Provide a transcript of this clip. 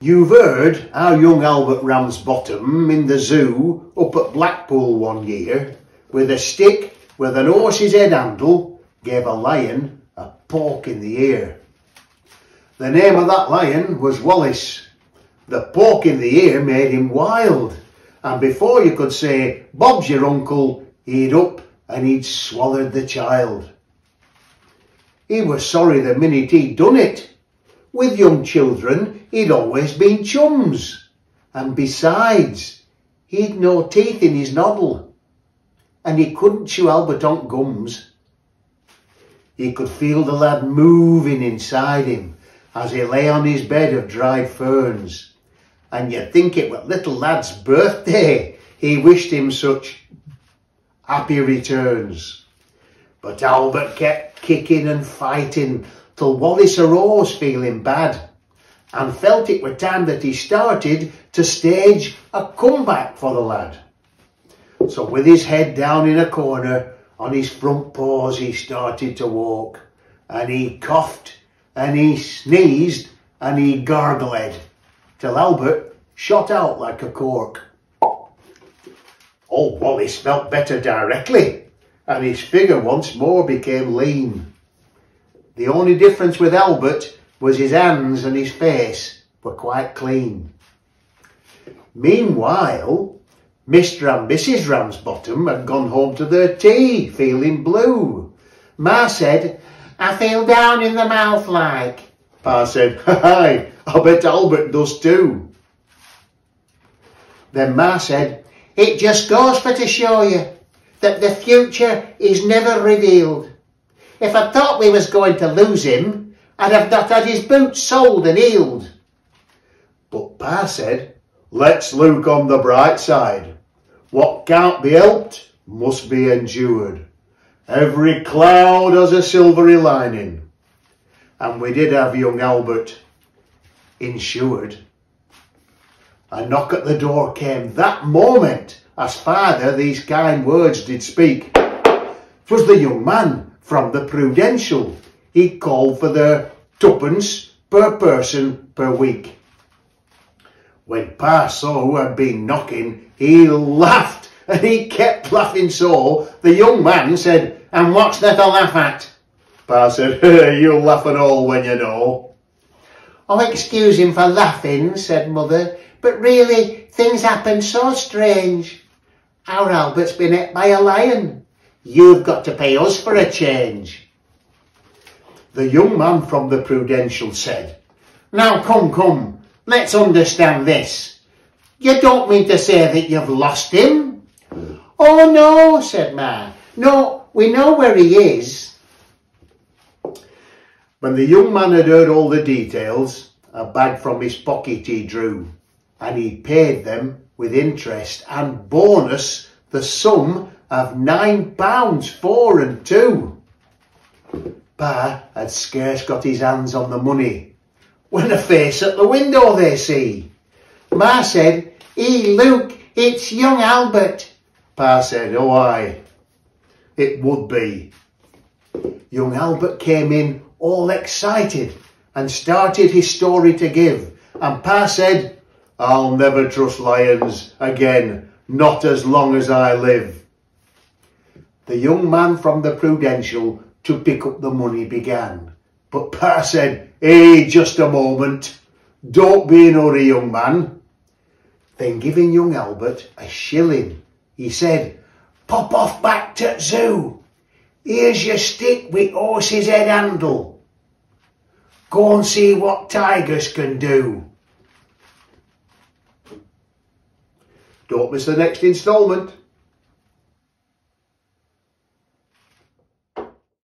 You've heard how young Albert Ramsbottom in the zoo up at Blackpool one year, with a stick with an horse's head handle, gave a lion a poke in the ear. The name of that lion was Wallace. The poke in the ear made him wild, and before you could say, "Bob's your uncle," he'd up and he'd swallowed the child. He was sorry the minute he'd done it. With young children, he'd always been chums. And besides, he'd no teeth in his noddle. And he couldn't chew Albert on gums. He could feel the lad moving inside him as he lay on his bed of dried ferns. And you'd think it was little lad's birthday. He wished him such happy returns. But Albert kept kicking and fighting till Wallace arose feeling bad and felt it were time that he started to stage a comeback for the lad. So with his head down in a corner, on his front paws he started to walk, and he coughed and he sneezed and he gargled till Albert shot out like a cork. Old Wallace felt better directly, and his figure once more became lean. The only difference with Albert was his hands and his face were quite clean. Meanwhile, Mr. and Mrs. Ramsbottom had gone home to their tea, feeling blue. Ma said, "I feel down in the mouth like." Pa said, "Hi, I bet Albert does too." Then Ma said, "It just goes for to show you that the future is never revealed. If I thought we was going to lose him, I'd have not had his boots soled and healed." But Pa said, "Let's look on the bright side. What can't be helped must be endured. Every cloud has a silvery lining." And we did have young Albert insured. A knock at the door came that moment as father these kind words did speak. 'Twas the young man from the Prudential. He called for their twopence per person per week. When Pa saw who had been knocking, he laughed, and he kept laughing so the young man said, "And what's there to laugh at?" Pa said, "You'll laugh at all when you know." "Oh, excuse him for laughing," said Mother, "but really things happen so strange. Our Albert's been ate by a lion. You've got to pay us for a change." The young man from the Prudential said, "Now come, let's understand this. You don't mean to say that you've lost him?" "Oh no," said Ma. "No, we know where he is." When the young man had heard all the details, a bag from his pocket he drew, and he paid them with interest and bonus the sum of £9 4 and 2. Pa had scarce got his hands on the money when a face at the window they see. Ma said, "Hey, look, it's young Albert." Pa said, "Oh aye, it would be." Young Albert came in all excited and started his story to give, and Pa said, "I'll never trust lions again, not as long as I live." The young man from the Prudential to pick up the money began, but Pa said, "Hey, just a moment. Don't be in a hurry, young man." Then giving young Albert a shilling, he said, "Pop off back to the zoo. Here's your stick with horse's head handle. Go and see what tigers can do." Don't miss the next instalment.